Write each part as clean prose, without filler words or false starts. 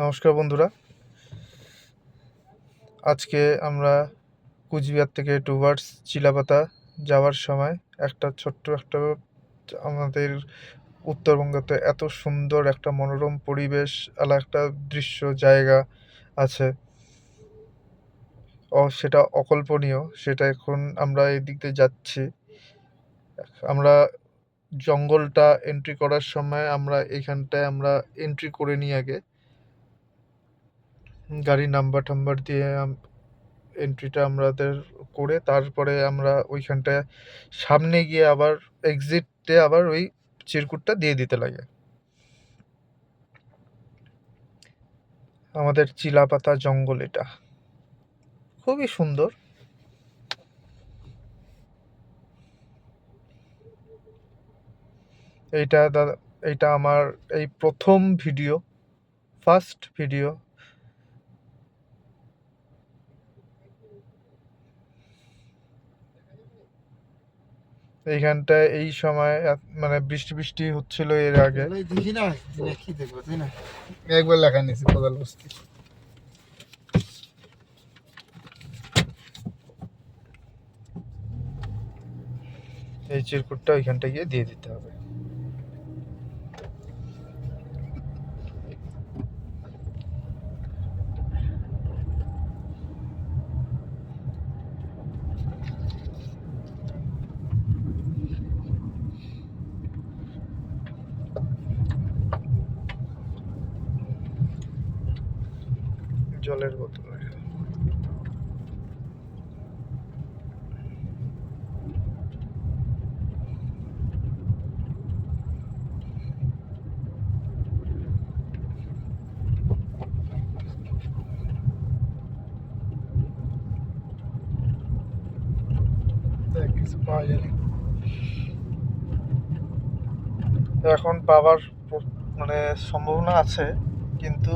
নমস্কার বন্ধুরা, আজকে আমরা কুচবিহার থেকে টুভার্ডস চিলাপাতা যাওয়ার সময় ছোট্ট একটা আমাদের উত্তরবঙ্গতে এত সুন্দর একটা মনোরম পরিবেশ একটা দৃশ্য জায়গা আছে, সেটা অকল্পনীয়। সেটা এখন আমরা এদিক দিয়ে যাচ্ছি। আমরা জঙ্গলটা এন্ট্রি করার সময় আমরা এখানটায় এন্ট্রি করে নিই আগে, গাড়ির নাম্বার দিয়ে এন্ট্রিটা আমাদের করে তারপরে আমরা ওইখানটায় সামনে গিয়ে আবার এক্সিটে আবার ওই চিরকুটটা দিয়ে দিতে লাগে। আমাদের চিলাপাতা জঙ্গল এটা খুবই সুন্দর। এইটা আমার এই প্রথম ভিডিও, ফার্স্ট ভিডিও। এইখানটায় এই সময় মানে বৃষ্টি হচ্ছিল এর আগে। দেখি না কি দেখবো, তাই না? একবার লেখা নিয়েছি কোদাল বস্তি। এই চিরকুটটা ওইখানটা গিয়ে দিয়ে দিতে হবে। জলের বোতল কিছু পাওয়া যায়নি এখন পাওয়ার মানে সম্ভাবনা আছে, কিন্তু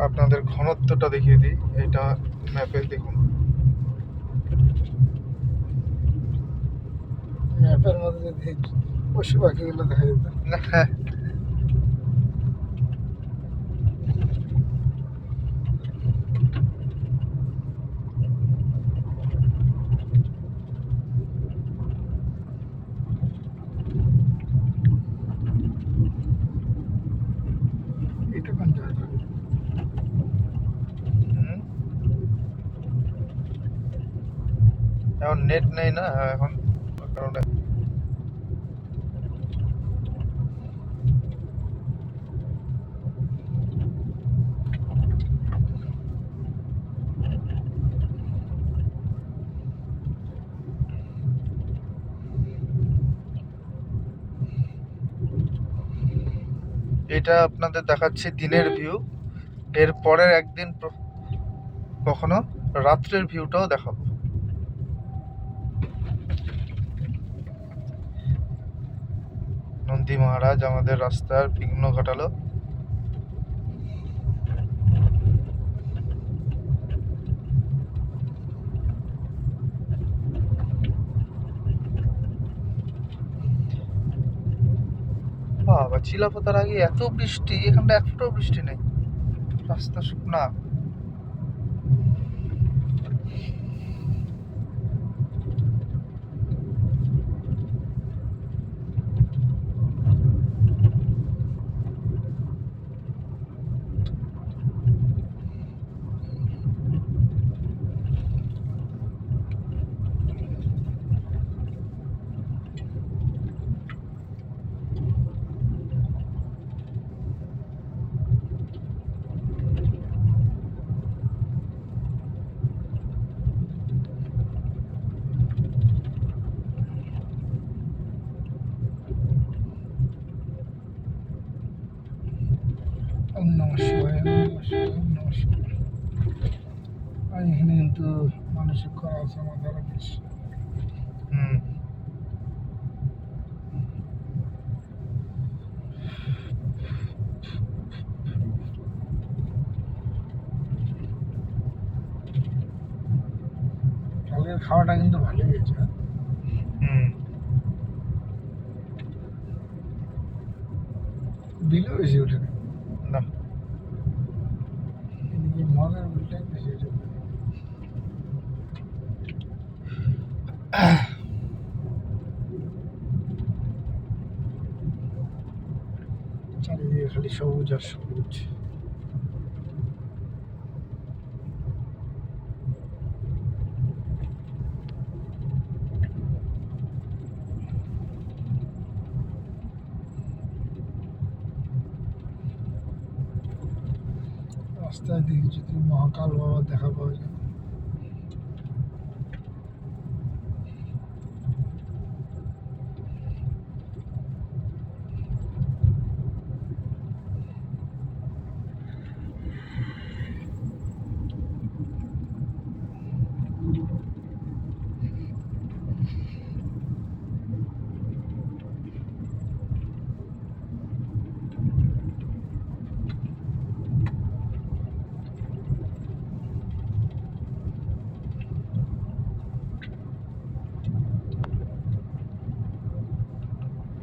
আপনাদের ঘনত্বটা দেখিয়ে দিই। এটা ম্যাপে দেখুন, ম্যাপের মধ্যে যদি পশু পাখিগুলো দেখা যেত। হ্যাঁ, এটা কোন জায়গা? এখন নেট নেই না এখন, কারণে এটা আপনাদের দেখাচ্ছি দিনের ভিউ। এর পরের একদিন কখনো রাত্রের ভিউটাও দেখাবো। নন্দী মহারাজ আমাদের রাস্তার বিঘ্ন ঘটালো। বাবা, চিলাপাতার আগে এত বৃষ্টি, এখানটা এক ফোঁটাও বৃষ্টি নেই, রাস্তা শুকনা। নমস্কার। আর এখানে কিন্তু মানসিক করা আছে আমাদের বেশ। আজকের খাওয়াটা কিন্তু ভালোই হয়েছে। হুম। বিলও বেশি ওঠেনি, না, এদিকে মদের বিলটাই বেশি উঠে। চারিদিকে খালি সবুজ আর সবুজ। রাস্তায় দেখি যদি মহাকাল বাবা দেখা পাওয়া যায়।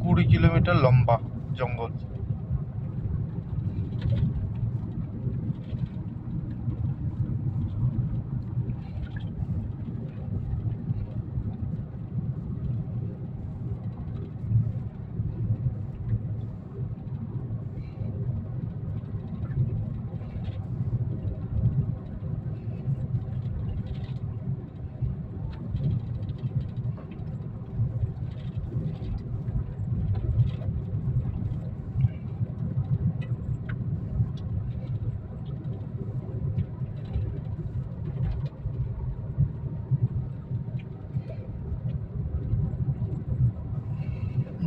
কুড়ি কিলোমিটার লম্বা জঙ্গল।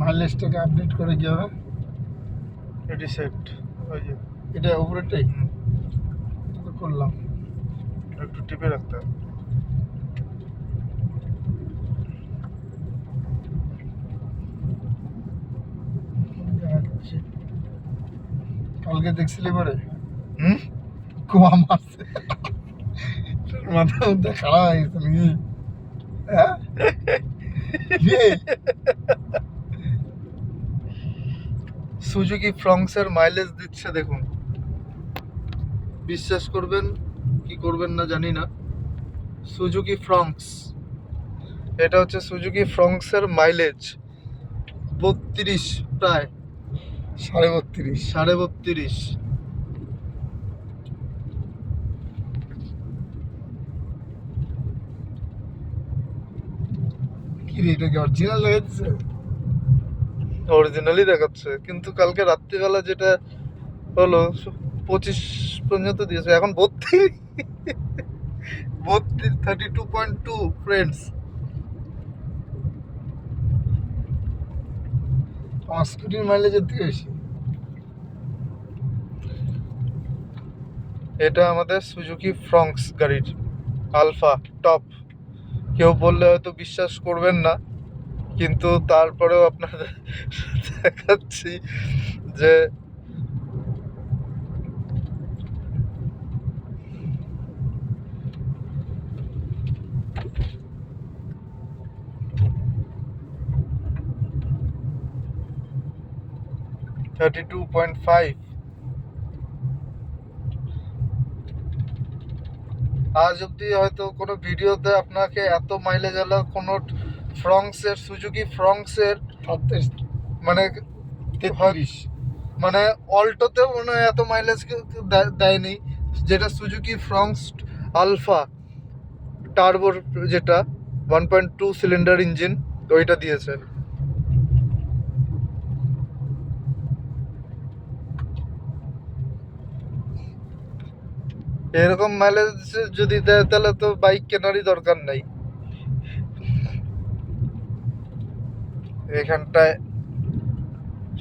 মাইলেজটাকে আপডেট করে কি হবে? রিসেট, ওই যে এটা উপরেরটাই এটা তো করলাম। একটু টিপে রাখতে হবে। দেখাচ্ছি। কালকে দেখছিলি পরে হুম। কুয়া মাছ মাথার মধ্যে খারাপ হয়ে গেছে নাকি? হ্যাঁ কি? সুজুকি ফ্রংসের মাইলেজ দিচ্ছে দেখুন। বিশ্বাস করবেন কি করবেন না জানি না, সুজুকি ফ্রংস, এটা হচ্ছে সুজুকি ফ্রংসের মাইলেজ 32, প্রায় 32.5। 32.5। কি রে, এটা কি অরিজিনাল লেগে দিচ্ছে? অরিজিনালি দেখাচ্ছে, কিন্তু কালকে রাত্রিবেলা যেটা হলো 25 পর্যন্ত দিয়েছে, এখন 32। 32.2 ফ্রেন্ডস। আমার স্কুটির মাইলেজের থেকে বেশি। এটা আমাদের সুজুকি ফ্রংস গাড়ির আলফা টপ। কেউ বললে হয়তো বিশ্বাস করবেন না, কিন্তু তারপরেও আপনাদের দেখাচ্ছি যে (32.5) আজ অব্দি হয়তো কোনো ভিডিওতে আপনাকে এত মাইলেজ আলা কোনো ফ্রংসের, সুজুকি ফ্রংসের মানে 33। মানে অল্টোতেও মনে হয় এত মাইলেজ দেয়নি, যেটা সুজুকি ফ্রংস আলফা টার্বোর, যেটা 1.2 সিলিন্ডার ইঞ্জিন, ওইটা দিয়েছে। এরকম মাইলেজ যদি দেয় তাহলে তো বাইক কেনারই দরকার নাই। এখানটায়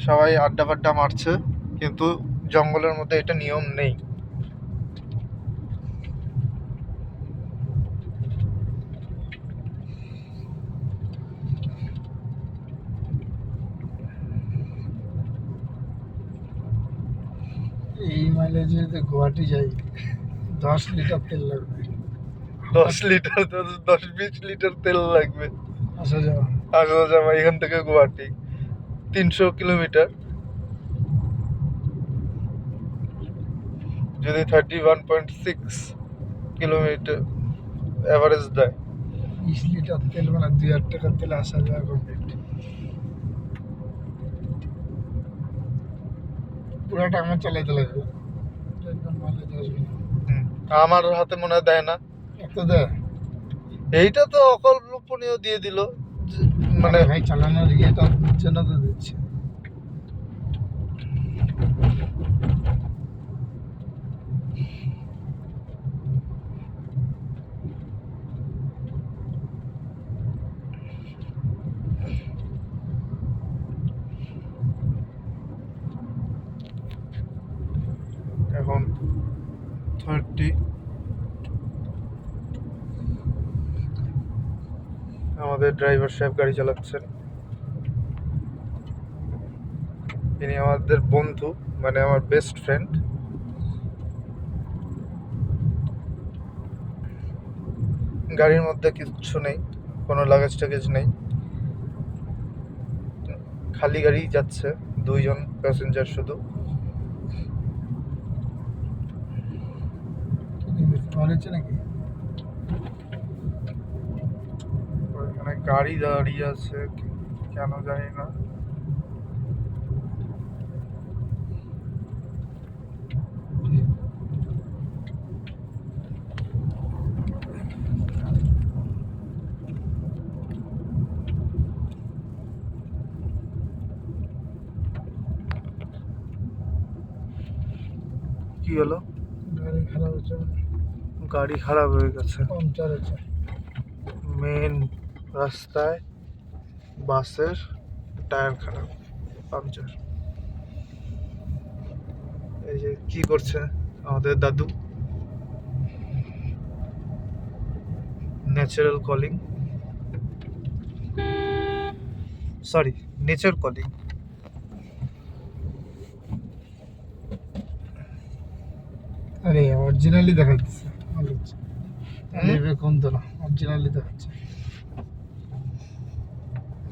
সবাই আড্ডা ফাড্ডা মারছে, কিন্তু জঙ্গলের মধ্যে এটা নিয়ম নেই। এই মাইলেজে যদি গুয়াহাটি যাই 10 লিটার তেল লাগবে। 10 লিটার, 10-20 লিটার তেল লাগবে আসা যাওয়া। আসা যাওয়া এখান থেকে গুয়াহাটি 300 কিলোমিটার। যদি 31.6 কিলোমিটার অ্যাভারেজ দেয়, 20 লিটার তেল মানে 2000 টাকার তেলে আসা যাওয়া কমপ্লিট। পুরাটা আমার চালাইতে লাগবে, একদম মাইলেজ আসবে না। আমার হাতে মনে হয় দেয় না। এত দেয় এইটা তো অকল্পনীয় দিয়ে দিল, মানে মানে ভাই চালানোর ইয়েটা দিচ্ছে না তো দিচ্ছে। এখন 30। আমাদের ড্রাইভার সাহেব গাড়ি চালাচ্ছেন, তিনি আমাদের বন্ধু, মানে আমার বেস্ট ফ্রেন্ড। গাড়ির মধ্যে কিচ্ছু নেই, কোনো লাগেজ টাগেজ নেই, খালি গাড়ি যাচ্ছে, 2জন প্যাসেঞ্জার শুধু। হয়েছে নাকি? এখানে গাড়ি দাঁড়িয়ে আছে, কেন জানি না। কি হলো? গাড়ি খারাপ হচ্ছে, গাড়ি খারাপ হয়ে গেছে পাংচার হচ্ছে। মেন রাস্তায়, বাসের টায়ার খারাপ, পাংচার। এই যে কি করছে আমাদের দাদু, natural calling, sorry nature calling. আরে অরিজিনালি দেখাচ্ছে মাইলেজ, নেবে কম তো না, অরিজিনালি দেখাচ্ছে।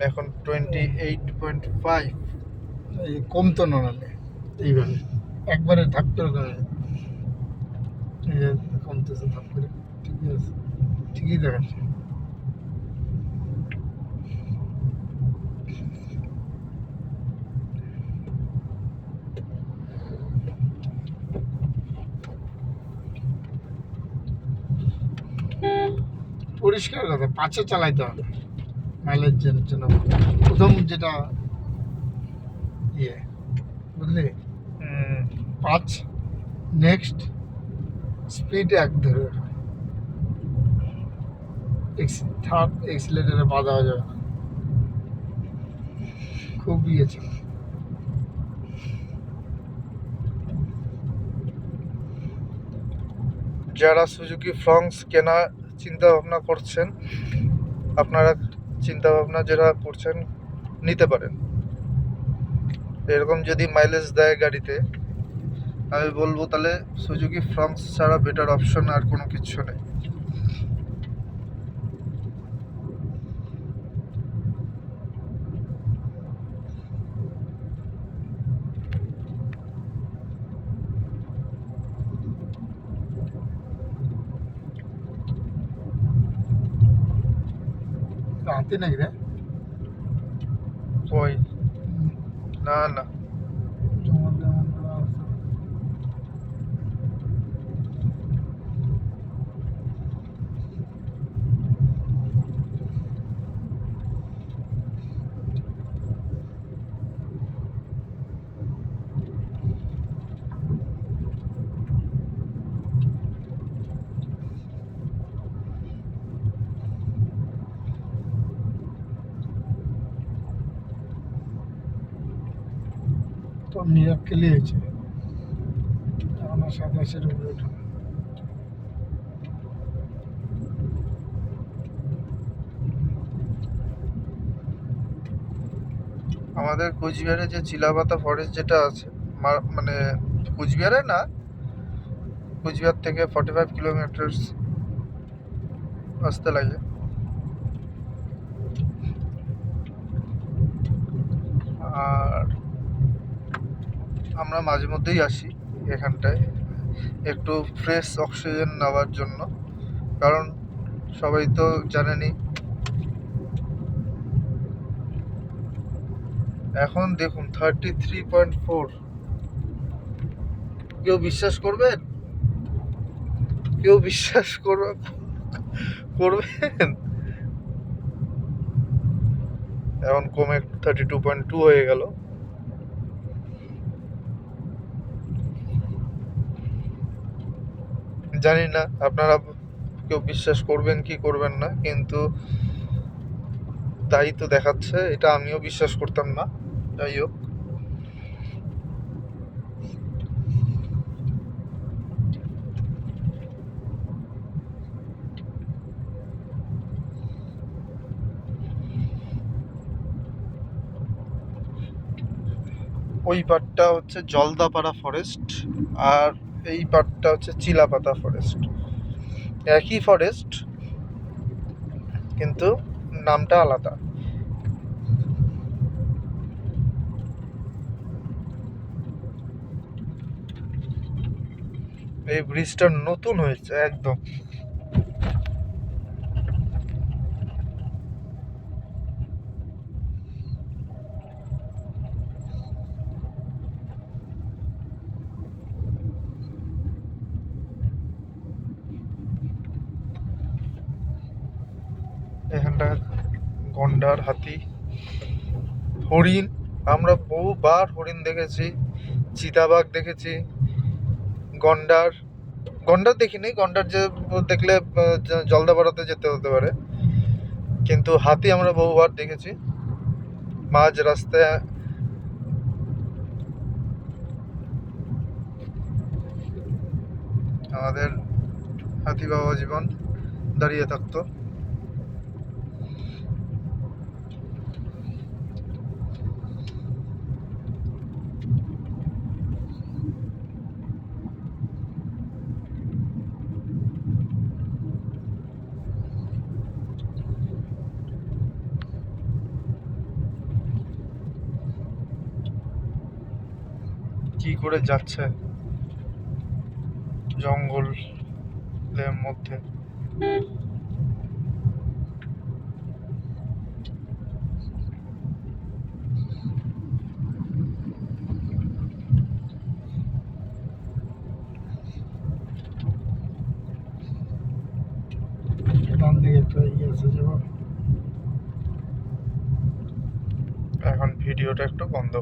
এখন 28.5। এই কম তো না নালে এইভাবে একবারে ধাপ করে কমে, এই যে কমতেছে ধাপ করে, ঠিকই আছে, ঠিকই দেখাচ্ছে। পরিষ্কার কথা, 5-এ চালাইতে হবে মাইলেজ জন্য। প্রথম যেটা ইয়ে, বুঝলি, 5, নেক্সট স্পিড 1 ধরে রাখা, থার্ড এক্সিলেটারে বাধা হয়ে যাবে না, খুব ইয়ে ছিল। যারা সুজুকি ফ্রংস কেনা চিন্তা ভাবনা করছেন, আপনারা চিন্তা ভাবনা যারা করছেন নিতে পারেন। এরকম যদি মাইলেজ দেয় গাড়িতে, আমি বলবো তাহলে সুজুকি ফ্রংস ছাড়া বেটার অপশন আর কোনো কিছু নেই। হাতি নাকি রে? ওই না না, যেমন যেমন করা আছে। তো মিরাক্কেলই হয়েছে, এখন 27-এর উপরে ওঠা। আমাদের কোচবিহারে যে চিলাপাতা ফরেস্ট যেটা আছে, মানে কোচবিহারে না, কোচবিহার থেকে 45 কিলোমিটার আসতে লাগে। আর আমরা মাঝে মধ্যেই আসি এখানটায় একটু ফ্রেশ অক্সিজেন নেওয়ার জন্য, কারণ সবাই তো জানেনই এখন দেখুন 33.4। কেউ বিশ্বাস করবেন? কেউ বিশ্বাস করবেন? এখন কমে 32.2 হয়ে গেল। জানি না আপনারা কেউ বিশ্বাস করবেন কি করবেন না, কিন্তু তাই তো দেখাচ্ছে। এটা আমিও বিশ্বাস করতাম না। যাই হোক, ওই পার্টটা হচ্ছে জলদাপাড়া ফরেস্ট, আর এই পার্টটা হচ্ছে চিলাপাতা ফরেস্ট। একই ফরেস্ট, কিন্তু নামটা আলাদা। এই ব্রিজটা নতুন হয়েছে একদম। এখানটা গন্ডার, হাতি, হরিণ। আমরা বহুবার হরিণ দেখেছি, চিতাবাঘ দেখেছি, গন্ডার গন্ডার দেখিনি। গন্ডার যে দেখলে জলদাপাড়াতে যেতে হতে পারে, কিন্তু হাতি আমরা বহুবার দেখেছি মাঝ রাস্তায়। আমাদের হাতি বাবা জীবন দাঁড়িয়ে থাকতো। কি করে যাচ্ছে জঙ্গলের মধ্যে। ডান দিকে একটা ইয়ে আছে যাবো। এখন ভিডিওটা একটু বন্ধ